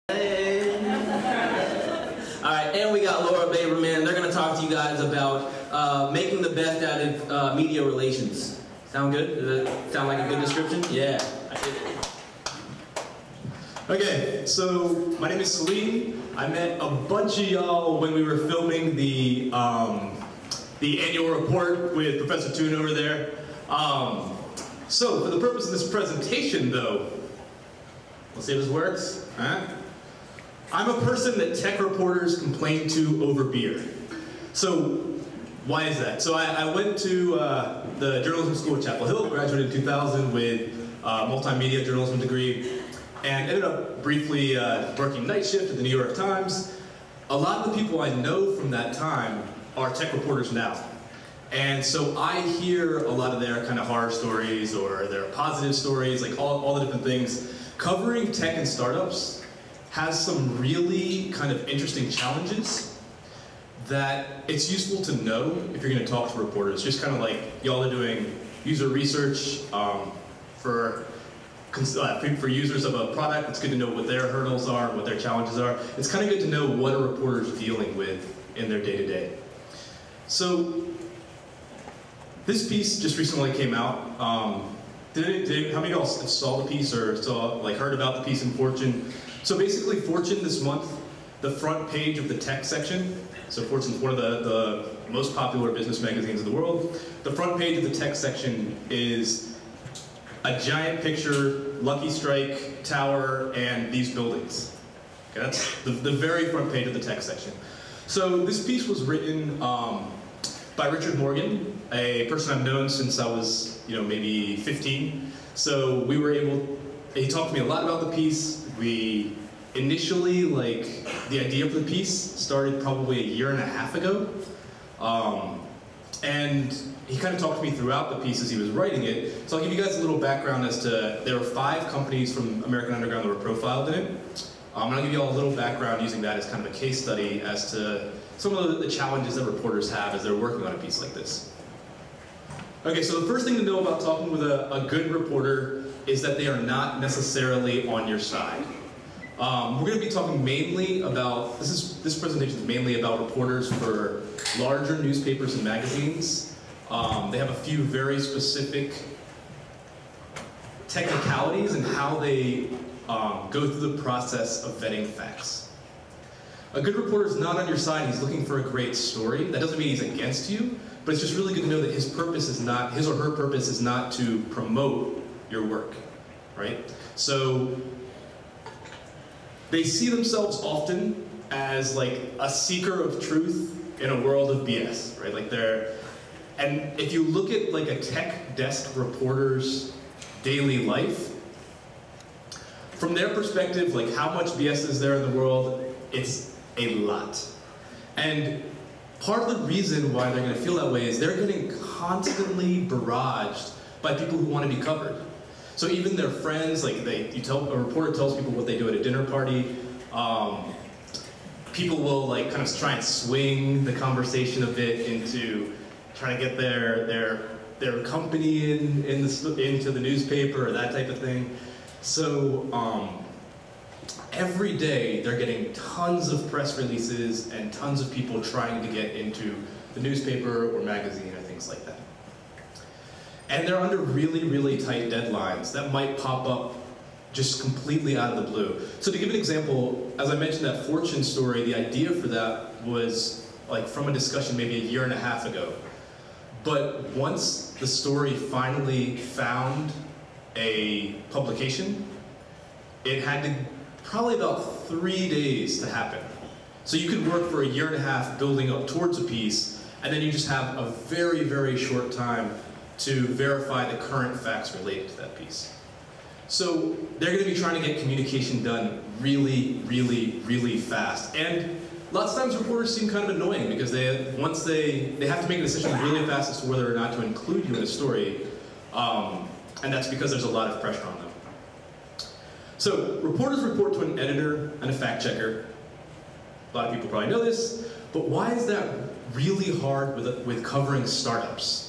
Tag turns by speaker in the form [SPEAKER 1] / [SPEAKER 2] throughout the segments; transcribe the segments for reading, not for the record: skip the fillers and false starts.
[SPEAKER 1] Hey. All right, and we got Laura Baverman. They're going to talk to you guys about making the best out of media relations. Sound good? Does that sound like a good description? Yeah, I did it.
[SPEAKER 2] Okay, so my name is Saleem. I met a bunch of y'all when we were filming the annual report with Professor Toon over there. So for the purpose of this presentation, though, let's see if this works. I'm a person that tech reporters complain to over beer. So why is that? So I went to the journalism school at Chapel Hill, graduated in 2000 with a multimedia journalism degree, and ended up briefly working night shift at the New York Times. A lot of the people I know from that time are tech reporters now. And so I hear a lot of their kind of horror stories or their positive stories, like all the different things. Covering tech and startups has some really kind of interesting challenges that it's useful to know if you're going to talk to reporters. Just kind of like y'all are doing user research for users of a product. It's good to know what their hurdles are, what their challenges are. It's kind of good to know what a reporter's dealing with in their day-to-day. So this piece just recently came out. How many of y'all saw the piece or heard about the piece in Fortune? So basically, Fortune this month, the front page of the tech section. So Fortune's one of the most popular business magazines in the world. The front page of the tech section is a giant picture, Lucky Strike Tower, and these buildings. Okay, that's the very front page of the tech section. So this piece was written by Richard Morgan, a person I've known since I was, maybe 15. So we were he talked to me a lot about the piece. We initially, the idea for the piece started probably a year and a half ago. And he kind of talked to me throughout the piece as he was writing it. So I'll give you guys a little background as to, there were 5 companies from American Underground that were profiled in it. And I'll give you all a little background using that as kind of a case study as to some of the challenges that reporters have as they're working on a piece like this. Okay, so the first thing to know about talking with a good reporter is that they are not necessarily on your side. We're going to be talking mainly about, this presentation is mainly about reporters for larger newspapers and magazines. They have a few very specific technicalities in how they go through the process of vetting facts. A good reporter is not on your side. He's looking for a great story. That doesn't mean he's against you, but it's just really good to know that his or her purpose is not to promote your work, right? So they see themselves often as a seeker of truth in a world of BS, right? And if you look at a tech desk reporter's daily life, from their perspective, how much BS is there in the world, it's a lot. And part of the reason why they're going to feel that way is they're getting constantly barraged by people who want to be covered. So even their friends, a reporter tells people what they do at a dinner party. People will kind of try and swing the conversation a bit into trying to get their company into the newspaper or that type of thing. So every day they're getting tons of press releases and tons of people trying to get into the newspaper or magazine or things like that. And they're under really, really tight deadlines that might pop up just completely out of the blue. So to give an example, as I mentioned that Fortune story, the idea for that was from a discussion maybe a year and a half ago. But once the story finally found a publication, it had probably about 3 days to happen. So you could work for a year and a half building up towards a piece, and then you just have a very, very short time to verify the current facts related to that piece. So they're going to be trying to get communication done really, really, really fast. And lots of times reporters seem kind of annoying because they have to make a decision really fast as to whether or not to include you in a story. And that's because there's a lot of pressure on them. So reporters report to an editor and a fact checker. A lot of people probably know this, but why is that really hard with covering startups?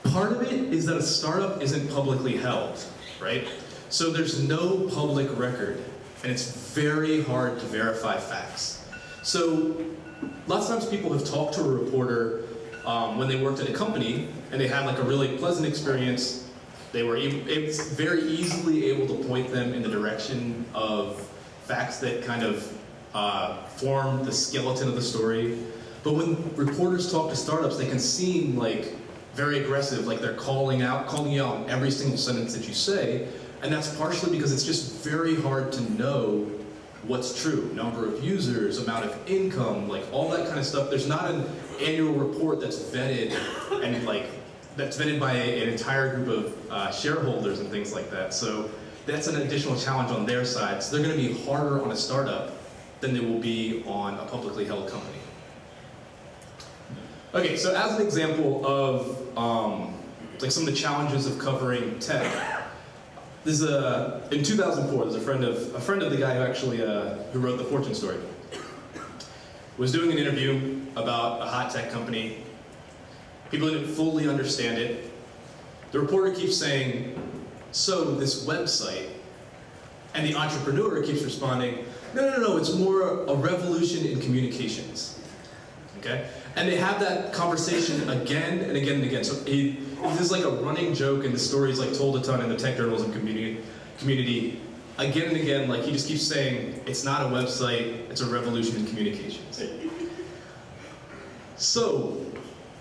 [SPEAKER 2] Part of it is that a startup isn't publicly held, right? So there's no public record, and it's very hard to verify facts. So lots of times people have talked to a reporter when they worked at a company, and they had like a really pleasant experience. They were it's very easily able to point them in the direction of facts that kind of form the skeleton of the story. But when reporters talk to startups, they can seem like very aggressive, like they're calling you out on every single sentence that you say, and that's partially because it's just very hard to know what's true. Number of users, amount of income, like all that kind of stuff. There's not an annual report that's vetted and that's vetted by an entire group of shareholders and things like that. So that's an additional challenge on their side. So they're going to be harder on a startup than they will be on a publicly held company. Okay, so as an example of like some of the challenges of covering tech, this is in 2004. There's a friend of the guy who actually who wrote the Fortune story. Was doing an interview about a hot tech company. People didn't fully understand it. The reporter keeps saying, "So this website," and the entrepreneur keeps responding, "No, it's more a revolution in communications." Okay? And they have that conversation again and again and again. So this is like a running joke, and the story is like told a ton in the tech journalism community. Again and again, like he just keeps saying, it's not a website, it's a revolution in communications. So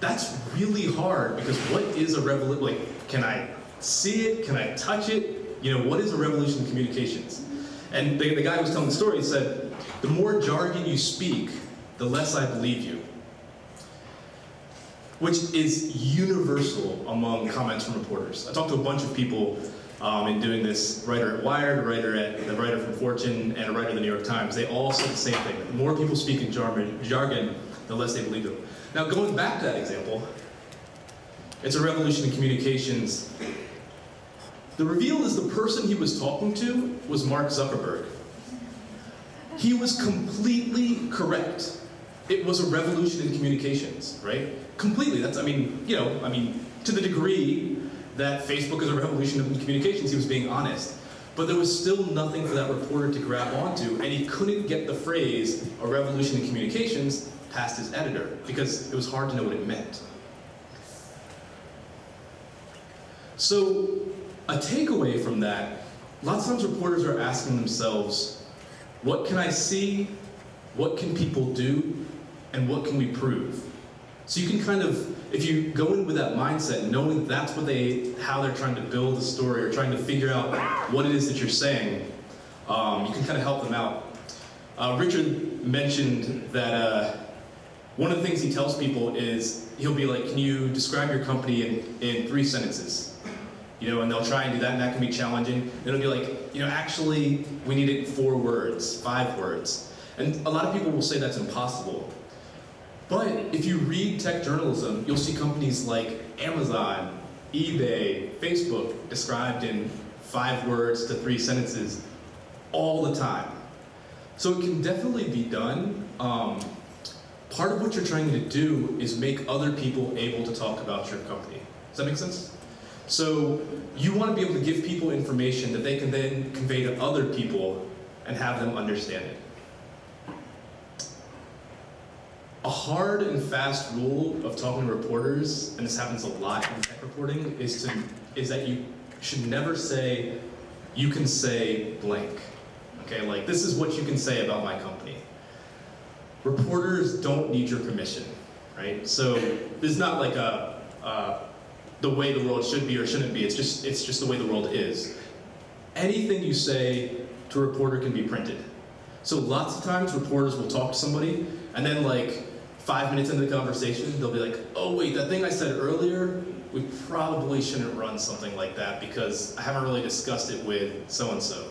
[SPEAKER 2] that's really hard, because what is a revolution? Like, can I see it? Can I touch it? You know, what is a revolution in communications? And the guy who was telling the story, he said, the more jargon you speak, the less I believe you. Which is universal among comments from reporters. I talked to a bunch of people in doing this, writer at Wired, the writer from Fortune, and a writer at the New York Times. They all said the same thing. The more people speak in jargon, the less they believe them. Now, going back to that example, it's a revolution in communications. The reveal is the person he was talking to was Mark Zuckerberg. He was completely correct. It was a revolution in communications, right? Completely. That's, to the degree that Facebook is a revolution in communications, he was being honest. But there was still nothing for that reporter to grab onto, and he couldn't get the phrase, a revolution in communications, past his editor, because it was hard to know what it meant. So, a takeaway from that, lots of times reporters are asking themselves, what can I see, what can people do, and what can we prove? So you can kind of, if you go in with that mindset, knowing that's how they're trying to build the story, or trying to figure out what it is that you're saying, you can kind of help them out. Richard mentioned that one of the things he tells people is, he'll be like, can you describe your company in 3 sentences? And they'll try and do that, and that can be challenging. And it'll be like, actually, we need it in 4 words, 5 words. And a lot of people will say that's impossible. But if you read tech journalism, you'll see companies like Amazon, eBay, Facebook described in 5 words to 3 sentences all the time. So it can definitely be done. Part of what you're trying to do is make other people able to talk about your company. Does that make sense? So you want to be able to give people information that they can then convey to other people and have them understand it. A hard and fast rule of talking to reporters, and this happens a lot in tech reporting, is that you should never say, you can say blank. Okay, like this is what you can say about my company. Reporters don't need your permission, right? So there's not like the way the world should be or shouldn't be. It's just the way the world is. Anything you say to a reporter can be printed. So lots of times reporters will talk to somebody, and then like 5 minutes into the conversation, they'll be like, oh wait, that thing I said earlier, we probably shouldn't run something like that because I haven't really discussed it with so-and-so.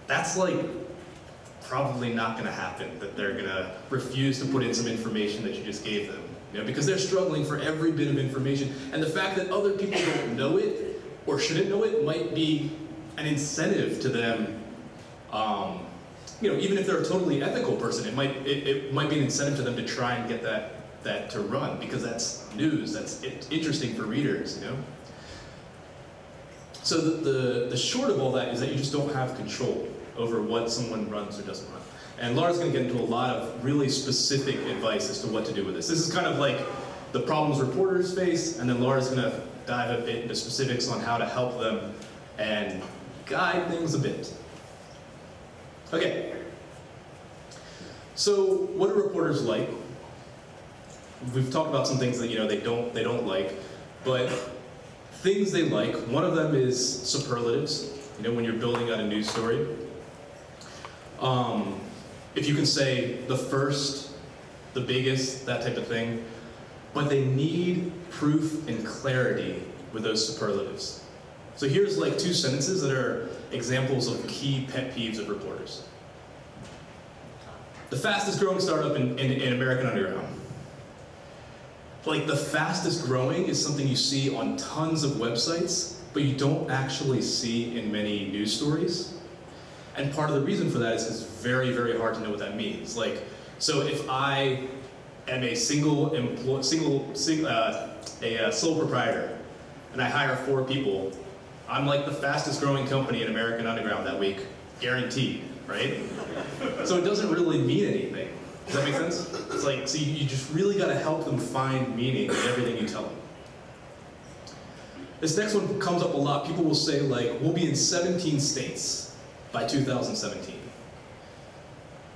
[SPEAKER 2] That's like probably not gonna happen, that they're gonna refuse to put in some information that you just gave them. Because they're struggling for every bit of information. And the fact that other people don't know it or shouldn't know it might be an incentive to them. Even if they're a totally ethical person, it might be an incentive to them to try and get that to run, because that's news, that's interesting for readers, So the short of all that is that you just don't have control over what someone runs or doesn't run. And Laura's going to get into a lot of really specific advice as to what to do with this. This is kind of like the problems reporters face, and then Laura's going to dive a bit into specifics on how to help them and guide things a bit. Okay. So what are reporters like? We've talked about some things that they don't like, but things they like. One of them is superlatives. When you're building out a news story, if you can say the first, the biggest, that type of thing, but they need proof and clarity with those superlatives. So here's like 2 sentences that are examples of key pet peeves of reporters. The fastest growing startup in American Underground. Like, the fastest growing is something you see on tons of websites, but you don't actually see in many news stories. And part of the reason for that is it's very, very hard to know what that means. Like, so if I am a sole proprietor, and I hire 4 people, I'm like the fastest growing company in American Underground that week, guaranteed, right? So it doesn't really mean anything. Does that make sense? It's like, so you just really got to help them find meaning in everything you tell them. This next one comes up a lot. People will say, like, we'll be in 17 states by 2017.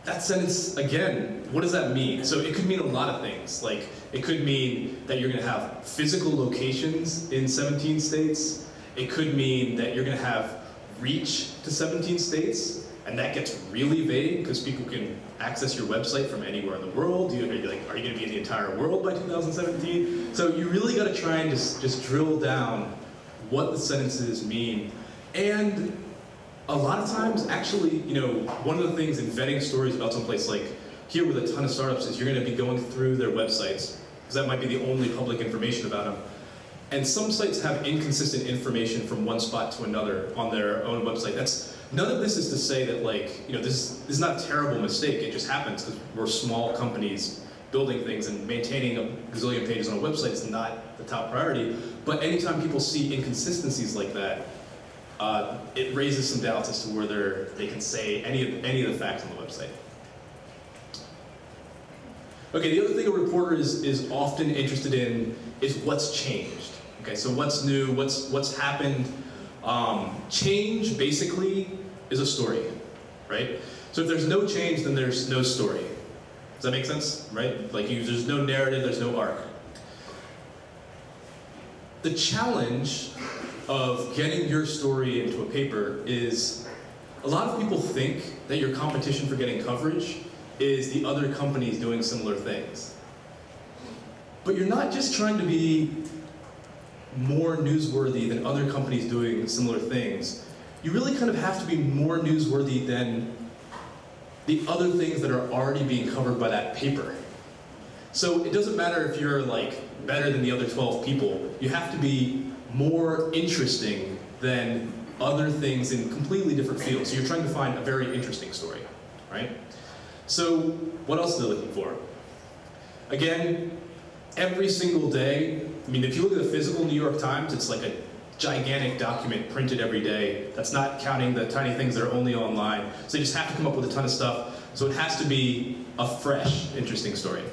[SPEAKER 2] That sentence, again, what does that mean? So it could mean a lot of things. Like, it could mean that you're going to have physical locations in 17 states. It could mean that you're going to have reach to 17 states, and that gets really vague because people can access your website from anywhere in the world. Are you going to be in the entire world by 2017? So you really got to try and just drill down what the sentences mean. And a lot of times, actually, one of the things in vetting stories about someplace like here with a ton of startups is you're going to be going through their websites, because that might be the only public information about them. And some sites have inconsistent information from one spot to another on their own website. None of this is to say that, like, this is not a terrible mistake. It just happens because we're small companies building things, and maintaining a gazillion pages on a website is not the top priority. But anytime people see inconsistencies like that, it raises some doubts as to whether they can say any of the facts on the website. Okay, the other thing a reporter is often interested in is what's changed. Okay, so what's new, what's happened. Change, basically, is a story, right? So if there's no change, then there's no story. Does that make sense, right? Like, there's no narrative, there's no arc. The challenge of getting your story into a paper is a lot of people think that your competition for getting coverage is the other companies doing similar things. But you're not just trying to be more newsworthy than other companies doing similar things. You really kind of have to be more newsworthy than the other things that are already being covered by that paper. So it doesn't matter if you're like better than the other 12 people. You have to be more interesting than other things in completely different fields. So you're trying to find a very interesting story, right? So what else are they looking for? Again, every single day, I mean, if you look at the physical New York Times, it's like a gigantic document printed every day. That's not counting the tiny things that are only online. So you just have to come up with a ton of stuff. So it has to be a fresh, interesting story.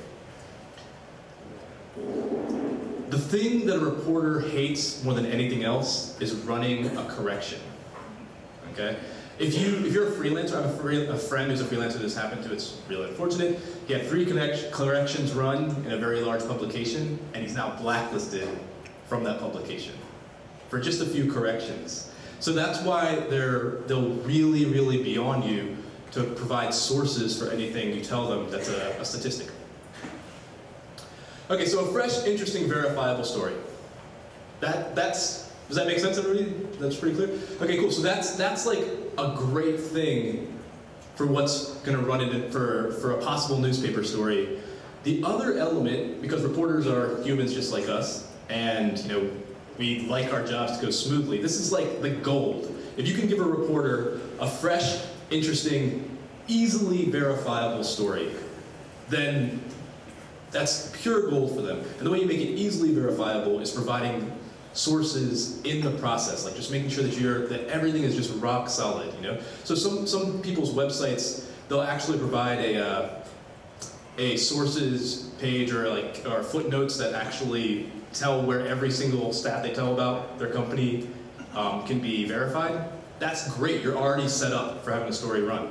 [SPEAKER 2] The thing that a reporter hates more than anything else is running a correction, okay? If you're a freelancer, I have a friend who's a freelancer this happened to, it's really unfortunate. He had 3 corrections run in a very large publication, and he's now blacklisted from that publication for just a few corrections. So that's why they'll really, really be on you to provide sources for anything you tell them that's a statistic. Okay, so a fresh, interesting, verifiable story. Does that make sense, everybody? That's pretty clear? Okay, cool. So that's like a great thing for what's going to run into for a possible newspaper story. The other element, because reporters are humans just like us, and we like our jobs to go smoothly. This is like the gold. If you can give a reporter a fresh, interesting, easily verifiable story, then that's pure gold for them. And the way you make it easily verifiable is providing sources in the process, like just making sure that everything is just rock solid, you know? So some people's websites, they'll actually provide a sources page or footnotes that actually tell where every single stat they tell about their company can be verified. That's great. You're already set up for having a story run.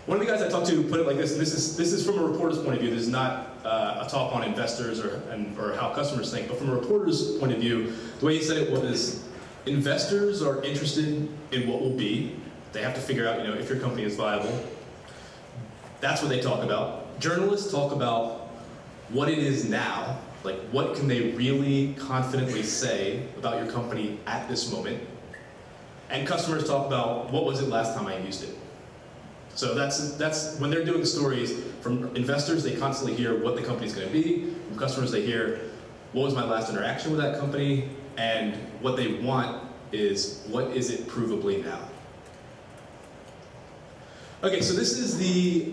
[SPEAKER 2] One of the guys I talked to put it like this, and this is from a reporter's point of view. This is not a talk on investors or how customers think, but from a reporter's point of view, the way he said it was, investors are interested in what will be. They have to figure out, if your company is viable. That's what they talk about. Journalists talk about what it is now, like what can they really confidently say about your company at this moment. And customers talk about what was it last time I used it. So that's when they're doing the stories. From investors, they constantly hear what the company's going to be. From customers, they hear what was my last interaction with that company, and what they want is what is it provably now. Okay, so this is the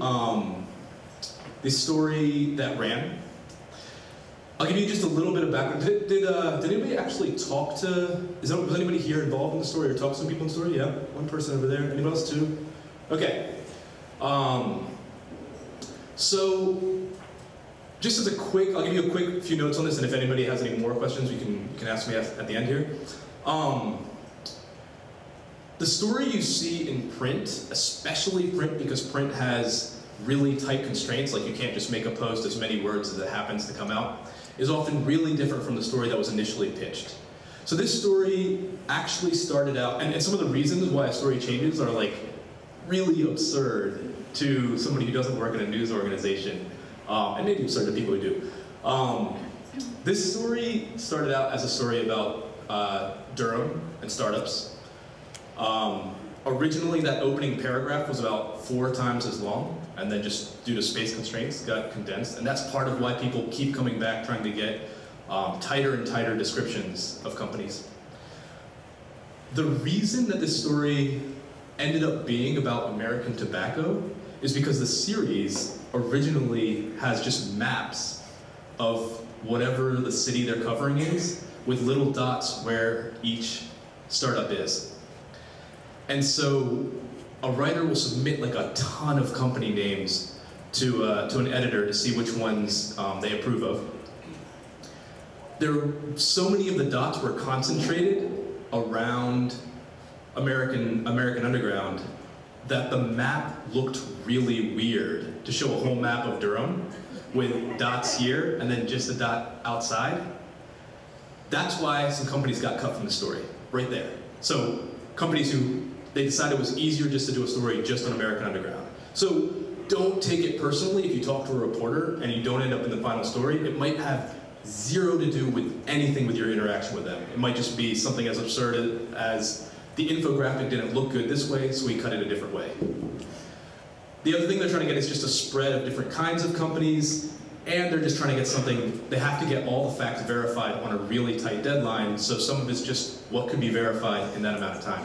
[SPEAKER 2] story that ran. I'll give you just a little bit of background. Did anybody actually talk to? Was anybody here involved in the story or talk to some people in the story? Yeah, one person over there. Anyone else too? Okay. So, just as I'll give you a quick few notes on this, and if anybody has any more questions, you can ask me at the end here. The story you see in print, especially print, because print has really tight constraints, like you can't just make a post as many words as it happens to come out, is often really different from the story that was initially pitched. So this story actually started out, and some of the reasons why a story changes are like really absurd to somebody who doesn't work in a news organization, and maybe absurd to people who do. This story started out as a story about Durham and startups. Originally, that opening paragraph was about 4 times as long, and then just due to space constraints, got condensed. And that's part of why people keep coming back trying to get tighter and tighter descriptions of companies. The reason that this story ended up being about American tobacco is because the series originally has just maps of whatever the city they're covering is, with little dots where each startup is. And so a writer will submit like a ton of company names to an editor to see which ones they approve of. So many of the dots were concentrated around American Underground that the map looked really weird to show a whole map of Durham with dots here and then just a dot outside. That's why some companies got cut from the story, right there. So companies they decided it was easier just to do a story just on American Underground. So don't take it personally if you talk to a reporter and you don't end up in the final story. It might have zero to do with anything with your interaction with them. It might just be something as absurd as the infographic didn't look good this way, so we cut it a different way. The other thing they're trying to get is just a spread of different kinds of companies, and they're just trying to get something, they have to get all the facts verified on a really tight deadline, so some of it's just what could be verified in that amount of time.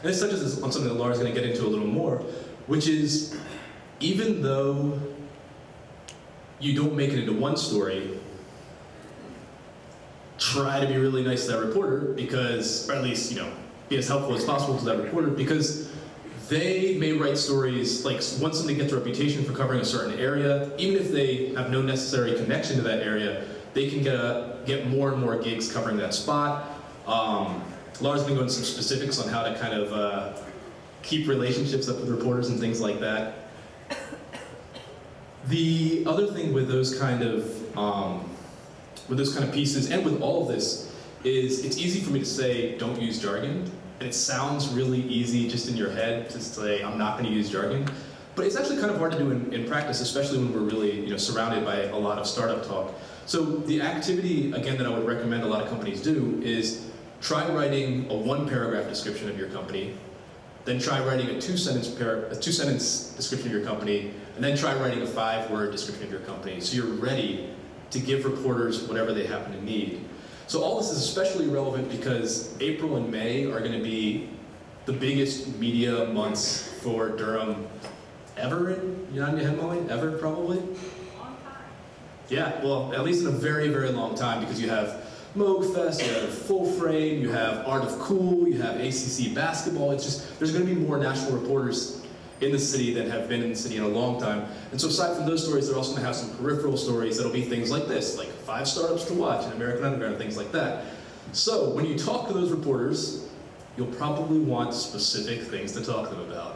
[SPEAKER 2] And this touches on something that Laura's going to get into a little more, which is, even though you don't make it into one story, try to be really nice to that reporter, because, or at least, be as helpful as possible to that reporter, because they may write stories, like once somebody gets a reputation for covering a certain area, even if they have no necessary connection to that area, they can get more and more gigs covering that spot. Laura's been going into some specifics on how to kind of keep relationships up with reporters and things like that. The other thing with those kind of pieces, and with all of this, is it's easy for me to say don't use jargon, and it sounds really easy just in your head to say I'm not going to use jargon, but it's actually kind of hard to do in practice, especially when we're really surrounded by a lot of startup talk. So the activity, again, that I would recommend a lot of companies do is try writing a 1-paragraph description of your company, then try writing a 2-sentence description of your company, and then try writing a 5-word description of your company, so you're ready to give reporters whatever they happen to need. So all this is especially relevant because April and May are going to be the biggest media months for Durham ever. You're not in your head, Molly? Ever, probably? Yeah, well, at least in a very, very long time, because you have Fest, you have Full Frame, you have Art of Cool, you have ACC basketball. It's just, there's going to be more national reporters in the city that have been in the city in a long time. And so aside from those stories, they're also going to have some peripheral stories that'll be things like this, like 5 startups to watch in American Underground, things like that. So when you talk to those reporters, you'll probably want specific things to talk to them about.